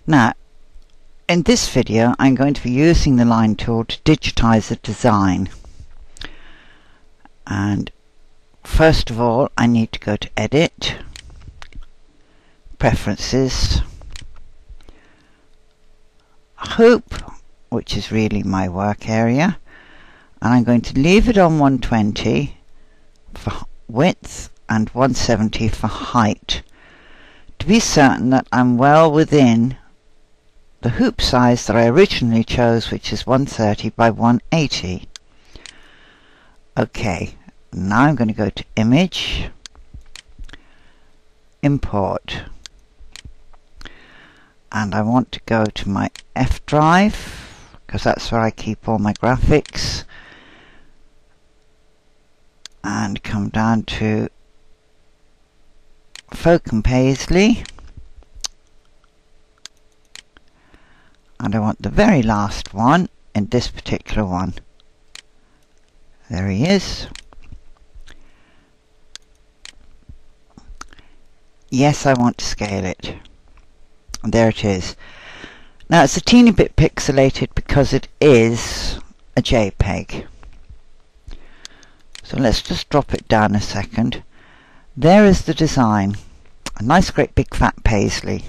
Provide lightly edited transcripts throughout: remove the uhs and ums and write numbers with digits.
Now, in this video I'm going to be using the line tool to digitize a design. And first of all I need to go to Edit, Preferences, Hoop, which is really my work area, and I'm going to leave it on 120 for width and 170 for height, to be certain that I'm well within the hoop size that I originally chose, which is 130 by 180. Okay, now I'm going to go to Image, Import, and I want to go to my F drive because that's where I keep all my graphics, and come down to Folk and Paisley, and I want the very last one in this particular one. There he is. Yes, I want to scale it. And there it is. Now it's a teeny bit pixelated because it is a JPEG. So let's just drop it down a second. There is the design. A nice great big fat paisley.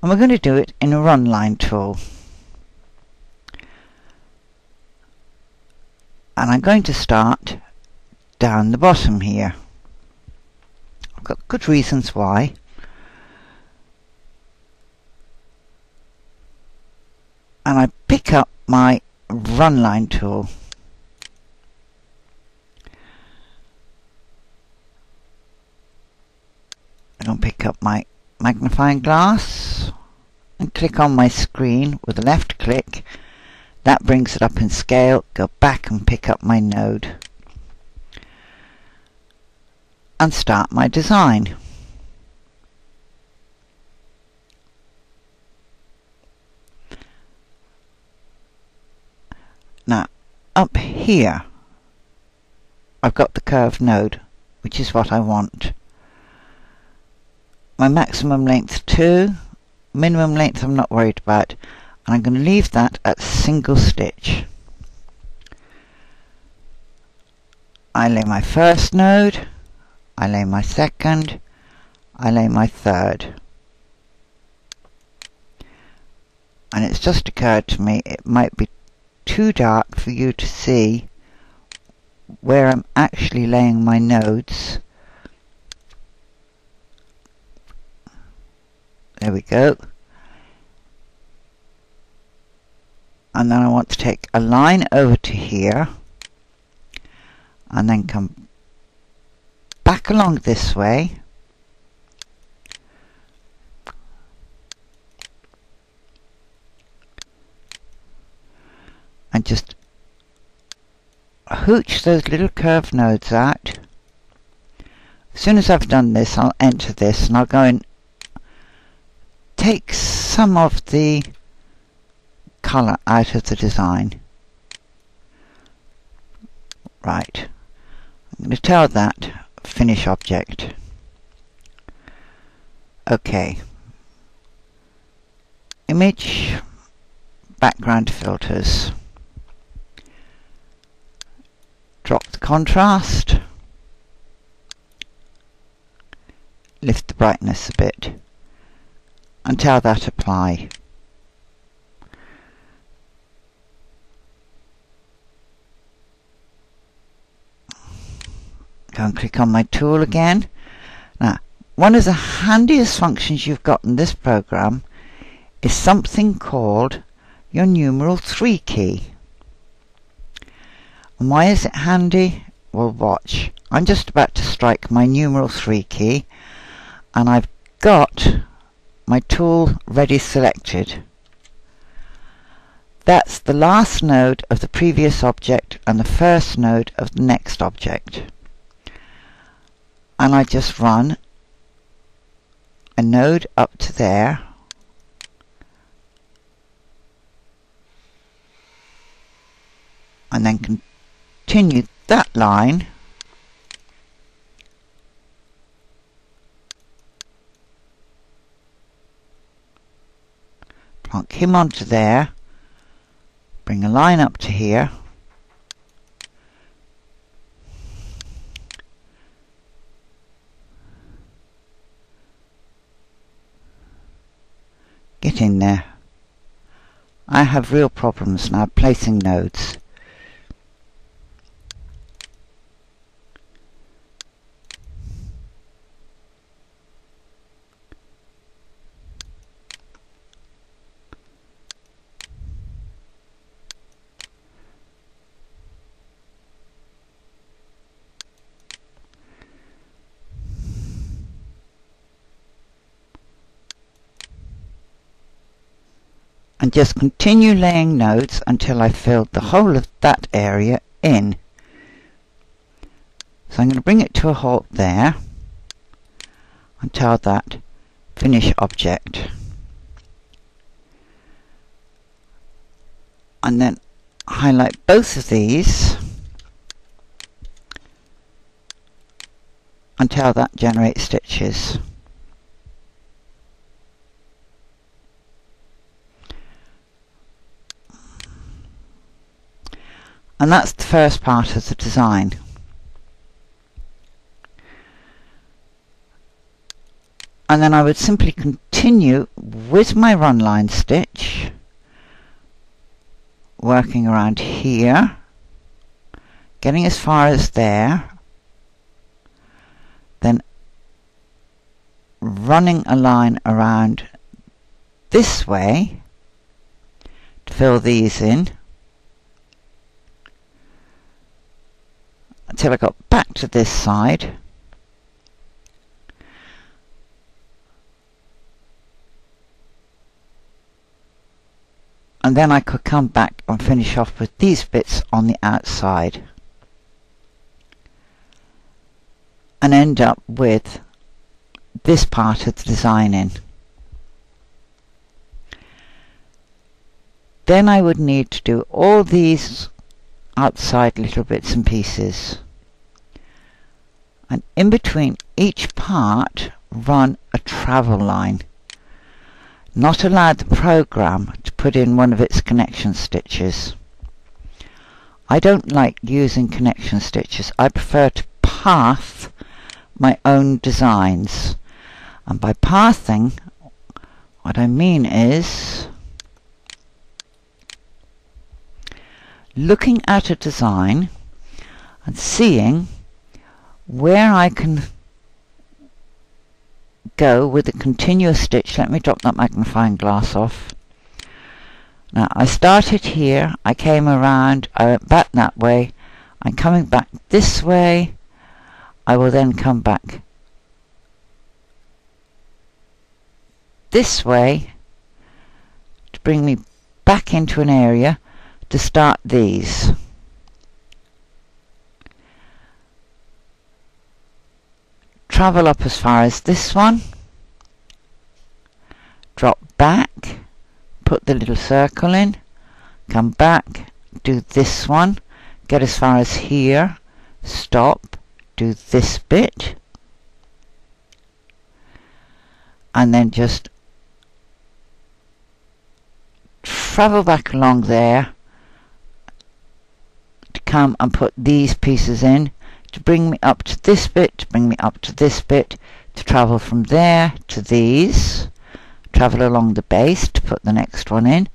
And we're going to do it in a run line tool. And I'm going to start down the bottom here. I've got good reasons why. And I pick up my run line tool. I don't pick up my magnifying glass and click on my screen with a left click. That brings it up in scale. Go back and pick up my node and start my design. Now up here I've got the curved node, which is what I want. My maximum length 2, minimum length I'm not worried about, and I'm going to leave that at single stitch. I lay my first node, I lay my second, I lay my third. And it's just occurred to me it might be too dark for you to see where I'm actually laying my nodes. There we go. And then I want to take a line over to here and then come back along this way and just hooch those little curved nodes out. As soon as I've done this, I'll enter this and I'll go and take some of the colour out of the design. Right, I'm going to tell that finish object. Okay, image, background filters, drop the contrast, lift the brightness a bit, and tell that apply. Go and click on my tool again. Now, one of the handiest functions you've got in this program is something called your numeral 3 key. And why is it handy? Well, watch. I'm just about to strike my numeral 3 key and I've got my tool ready selected. That's the last node of the previous object and the first node of the next object. And I just run a node up to there, and then continue that line plonk him onto there, bring a line up to here, get in there. I have real problems now placing nodes. And just continue laying nodes until I filled the whole of that area in. So I'm going to bring it to a halt there and tell that finish object. And then highlight both of these and tell that generate stitches. And that's the first part of the design. And then I would simply continue with my run line stitch, working around here, getting as far as there, then running a line around this way to fill these in, until I got back to this side, and then I could come back and finish off with these bits on the outside and end up with this part of the design in. Then I would need to do all these outside little bits and pieces, and in between each part run a travel line. Not allow the program to put in one of its connection stitches. I don't like using connection stitches. I prefer to path my own designs, and by pathing what I mean is looking at a design and seeing where I can go with a continuous stitch. Let me drop that magnifying glass off. Now I started here, I came around, I went back that way, I'm coming back this way, I will then come back this way to bring me back into an area to start these. Travel up as far as this one, drop back, put the little circle in, come back, do this one, get as far as here, stop, do this bit, and then just travel back along there to come and put these pieces in to bring me up to this bit, to bring me up to this bit, to travel from there to these, travel along the base to put the next one in,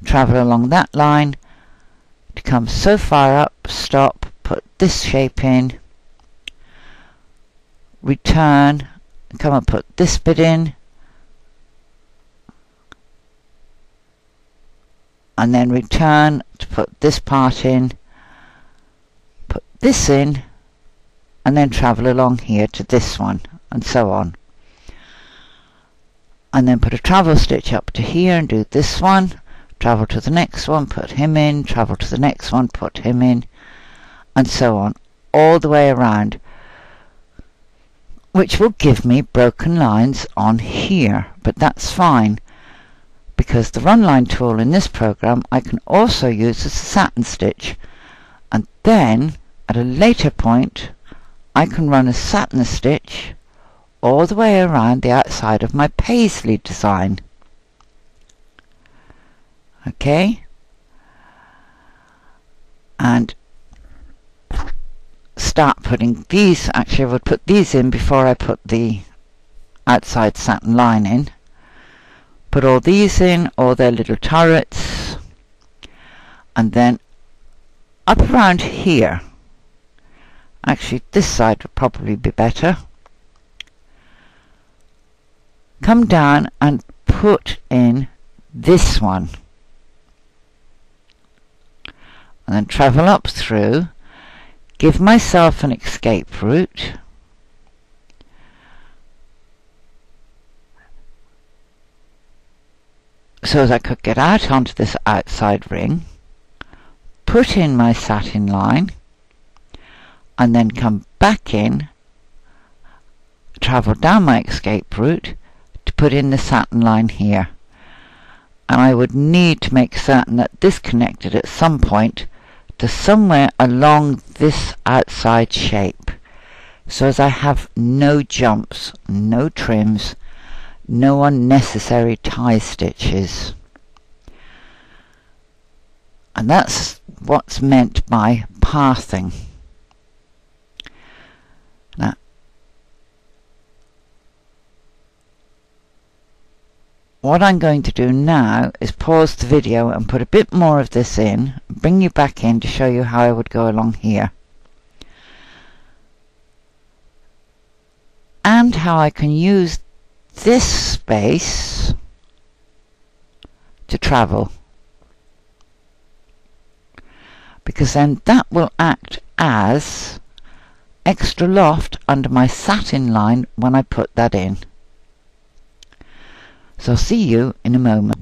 travel along that line to come so far up, stop, put this shape in, return, come and put this bit in, and then return to put this part in, put this in, and then travel along here to this one, and so on. And then put a travel stitch up to here and do this one, travel to the next one, put him in, travel to the next one, put him in, and so on, all the way around, which will give me broken lines on here, but that's fine, because the run line tool in this program I can also use as a satin stitch, and then at a later point I can run a satin stitch all the way around the outside of my paisley design. Okay, and start putting these. Actually, I would put these in before I put the outside satin line in. Put all these in, all their little turrets, and then up around here. Actually, this side would probably be better. Come down and put in this one. And then travel up through, give myself an escape route, so as I could get out onto this outside ring, put in my satin line, and then come back in, travel down my escape route to put in the satin line here. And I would need to make certain that this connected at some point to somewhere along this outside shape, so as I have no jumps, no trims, no unnecessary tie stitches. And that's what's meant by pathing. Now, what I'm going to do now is pause the video and put a bit more of this in, bring you back in to show you how I would go along here, and how I can use this space to travel, because then that will act as extra loft under my satin line when I put that in. So I'll see you in a moment.